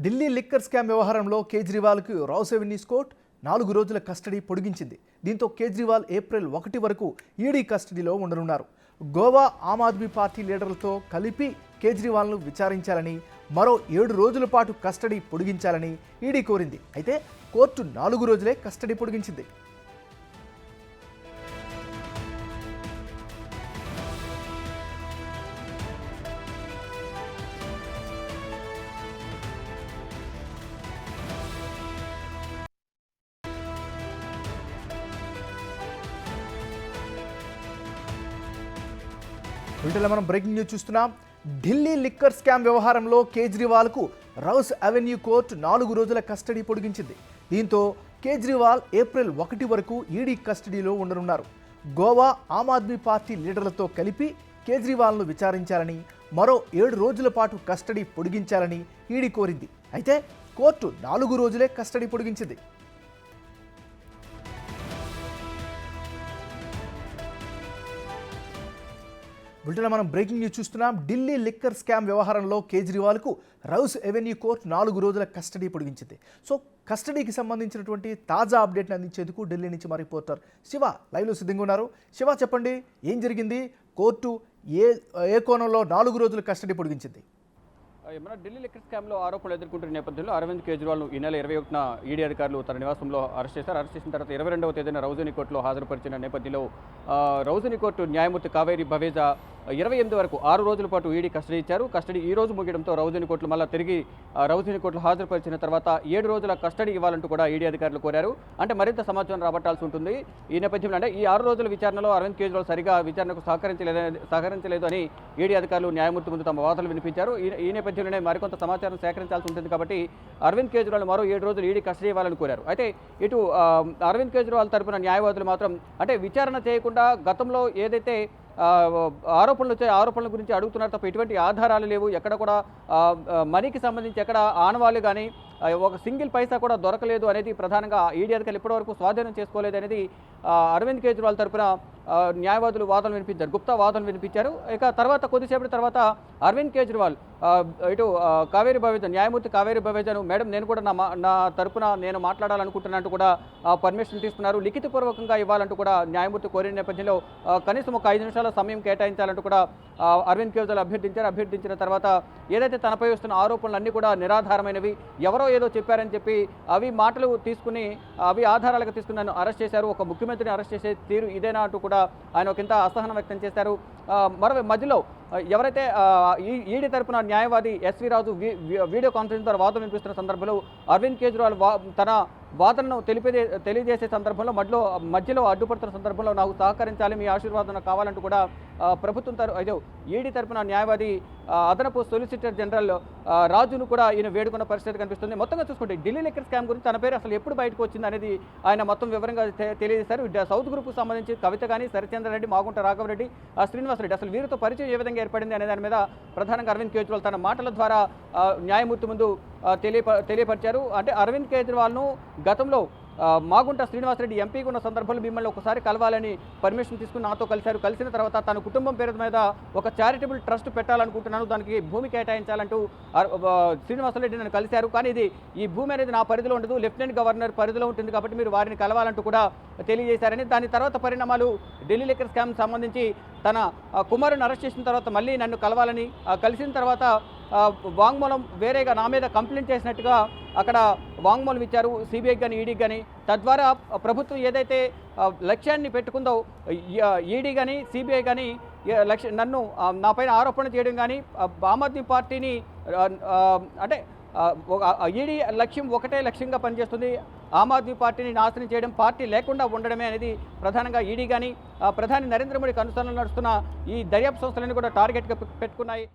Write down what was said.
Delhi liquor scam వ్యవహారంలో కేజ్రీవాల్కు rows avenues court 4 రోజుల custody పొడిగించింది. దీంతో కేజ్రీవాల్ ఏప్రిల్ 1 వరకు ఈడీ కస్టడీలో ఉండనున్నారు. గోవా ఆమ్ ఆద్మీ పార్టీ లీడర్లతో కలిపి కేజ్రీవాల్ను విచారించాలని, మరో 7 రోజుల పాటు కస్టడీ పొడిగించాలని ఈడీ కోరింది. అయితే కోర్టు 4 రోజులే కస్టడీ పొడిగించింది. వీటిలో మనం బ్రేకింగ్ న్యూస్ చూస్తున్నాం. ఢిల్లీ లిక్కర్ స్కామ్ వ్యవహారంలో కేజ్రీవాల్కు రౌస్ అవెన్యూ కోర్టు 4 రోజుల కస్టడీ పొడిగించింది. దీంతో కేజ్రీవాల్ ఏప్రిల్ 1 వరకు ఈడీ కస్టడీలో ఉండనున్నారు. గోవా ఆమ్ ఆద్మీ పార్టీ లీడర్లతో కలిపి కేజ్రీవాల్ను విచారించాలని, మరో 7 రోజుల పాటు కస్టడీ పొడిగించాలని ఈడీ కోరింది. అయితే కోర్టు 4 రోజులే కస్టడీ పొడిగించింది. వీటిలో మనం బ్రేకింగ్ న్యూస్ చూస్తున్నాం. ఢిల్లీ లిక్కర్ స్కామ్ వ్యవహారంలో కేజ్రీవాల్కు రౌస్ ఎవెన్యూ కోర్టు 4 రోజుల కస్టడీ పొడిగించింది. సో కస్టడీకి సంబంధించినటువంటి తాజా అప్డేట్ని అందించేందుకు ఢిల్లీ నుంచి మా రిపోర్టర్ శివ లైవ్లో సిద్ధంగా ఉన్నారు. శివ, చెప్పండి, ఏం జరిగింది? కోర్టు ఏ కోణంలో 4 రోజుల కస్టడీ పొడిగించింది? ఏమన్నా ఢిల్లీ లిక్కర్ స్కామ్లో ఆరోపణలు ఎదుర్కొంటున్న నేపథ్యంలో అరవింద్ కేజ్రీవాల్ను ఈ నెల 21న ఈడీ అధికారులు తన నివాసంలో అరెస్ట్ చేశారు. అరెస్ట్ చేసిన తర్వాత 22వ తేదీన రౌజనీ కోర్టులో హాజరుపరిచిన నేపథ్యంలో రౌజనీ కోర్టు న్యాయమూర్తి కావేరి బవేజా 28 వరకు 6 రోజుల పాటు ఈడీ కస్టడీ ఇచ్చారు. కస్టడీ ఈ రోజు ముగియడంతో రౌజనీ కోర్టులు మళ్ళీ తిరిగి రౌజనీ కోర్టులో హాజరుపరిచిన తర్వాత 7 రోజుల కస్టడీ ఇవ్వాలంటూ కూడా ఈడీ అధికారులు కోరారు. అంటే మరింత సమాచారం రాబట్టాల్సి ఉంటుంది. ఈ నేపథ్యంలో అంటే ఈ 6 రోజుల విచారణలో అరవింద్ కేజ్రీవాల్ సరిగా విచారణకు సహకరించలేదు అని ఈడీ అధికారులు న్యాయమూర్తి ముందు తమ వాదనలు వినిపించారు. ఈ నేపథ్యంలోనే మరికొంత సమాచారం సేకరించాల్సి ఉంటుంది కాబట్టి అరవింద్ కేజ్రీవాల్ మరో 7 రోజులు ఈడీ కస్టడీ ఇవ్వాలని కోరారు. అయితే ఇటు అరవింద్ కేజ్రీవాల్ తరపున న్యాయవాదులు మాత్రం అంటే విచారణ చేయకుండా గతంలో ఏదైతే ఆరోపణలు వచ్చాయి, ఆరోపణల గురించి అడుగుతున్నారు తప్ప ఎటువంటి ఆధారాలు లేవు, ఎక్కడ కూడా మనీకి సంబంధించి ఎక్కడ ఆనవాళ్ళు కానీ ఒక సింగిల్ పైసా కూడా దొరకలేదు అనేది ప్రధానంగా ఈడీ అధికారులు ఇప్పటివరకు స్వాధీనం చేసుకోలేదు అనేది అరవింద్ కేజ్రీవాల్ తరపున న్యాయవాదులు వాదనలు వినిపించారు, గుప్తా వాదనలు వినిపించారు. ఇక తర్వాత కొద్దిసేపటి తర్వాత అరవింద్ కేజ్రీవాల్ ఇటు కావేరి బవేజా న్యాయమూర్తి కావేరి బవేజాను, మేడం నేను కూడా నా తరపున నేను మాట్లాడాలనుకుంటున్నట్టు కూడా పర్మిషన్ తీసుకున్నారు. లిఖితపూర్వకంగా ఇవ్వాలంటూ కూడా న్యాయమూర్తి కోరిన నేపథ్యంలో కనీసం ఒక 5 నిమిషాల సమయం కేటాయించాలంటూ కూడా అరవింద్ కేజ్రీవాల్ అభ్యర్థించిన తర్వాత ఏదైతే తనపై వస్తున్న ఆరోపణలు అన్నీ కూడా నిరాధారమైనవి, ఎవరో ఏదో చెప్పారని చెప్పి అవి మాటలు తీసుకుని అవి ఆధారాలుగా తీసుకుని నన్ను అరెస్ట్ చేశారు, ఒక ముఖ్యమంత్రిని అరెస్ట్ చేసే తీరు ఇదేనా అంటూ కూడా ఆయన ఒకంత అసహనం వ్యక్తం చేశారు. మరో మధ్యలో ఎవరైతే ఈడీ తరపున న్యాయవాది ఎస్వి రాజు వీడియో కాన్ఫరెన్స్ ద్వారా వాదన వినిపిస్తున్న సందర్భంలో అరవింద్ కేజ్రీవాల్ తన వాదనను తెలియజేసే సందర్భంలో మధ్యలో అడ్డుపడుతున్న సందర్భంలో నాకు సహకరించాలి, మీ ఆశీర్వాదం కావాలంటూ కూడా ప్రభుత్వం ఈడీ తరపున న్యాయవాది అదనపు సొలిసిటర్ జనరల్ రాజును కూడా ఈయన వేడుకున్న పరిస్థితి కనిపిస్తుంది. మొత్తంగా చూసుకుంటే ఢిల్లీ లిక్కర్ స్కామ్ గురించి తన పేరు అసలు ఎప్పుడు బయటకు వచ్చింది అనేది ఆయన మొత్తం వివరంగా తెలియజేశారు. సౌత్ గ్రూప్కు సంబంధించి కవిత కానీ, సరిచంద్రారెడ్డి, మాగుంట రాఘవరెడ్డి, శ్రీనివాసరెడ్డి అసలు వీరితో పరిచయం ఏ విధంగా ఏర్పడింది అనే దాని మీద ప్రధానంగా అరవింద్ కేజ్రీవాల్ తన మాటల ద్వారా న్యాయమూర్తి ముందు తెలియపరిచారు. అంటే అరవింద్ కేజ్రీవాల్ను గతంలో మాగుంట శ్రీనివాసరెడ్డి ఎంపీగా ఉన్న సందర్భంలో మిమ్మల్ని ఒకసారి కలవాలని పర్మిషన్ తీసుకుని నాతో కలిశారు. కలిసిన తర్వాత తన కుటుంబం పేరు మీద ఒక చారిటబుల్ ట్రస్ట్ పెట్టాలనుకుంటున్నాను, దానికి భూమి కేటాయించాలంటూ శ్రీనివాసరెడ్డి నన్ను కలిశారు. కానీ ఈ భూమి అనేది నా పరిధిలో ఉండదు, లెఫ్టినెంట్ గవర్నర్ పరిధిలో ఉంటుంది కాబట్టి మీరు వారిని కలవాలంటూ కూడా తెలియజేశారని, దాని తర్వాత పరిణామాలు ఢిల్లీ లిక్కర్ స్కామ్ సంబంధించి తన కుమారుని అరెస్ట్ చేసిన తర్వాత మళ్ళీ నన్ను కలవాలని, కలిసిన తర్వాత వాంగ్మూలం వేరేగా నా మీద కంప్లైంట్ చేసినట్టుగా అక్కడ వాంగ్మూలం ఇచ్చారు సిబిఐకి కానీ, ఈడీకి కానీ. తద్వారా ప్రభుత్వం ఏదైతే లక్ష్యాన్ని పెట్టుకుందో ఈడీ కానీ, సిబిఐ కానీ నన్ను నా పైన ఆరోపణ చేయడం కానీ, ఆమ్ ఆద్మీ పార్టీని అంటే ఈడీ లక్ష్యం ఒకటే లక్ష్యంగా పనిచేస్తుంది, ఆమ్ ఆద్మీ పార్టీని నాశనం చేయడం, పార్టీ లేకుండా ఉండడమే అనేది ప్రధానంగా ఈడీ కానీ ప్రధాని నరేంద్ర మోడీకి అనుసరణలు నడుస్తున్న ఈ దర్యాప్తు సంస్థలన్నీ కూడా టార్గెట్గా పెట్టుకున్నాయి.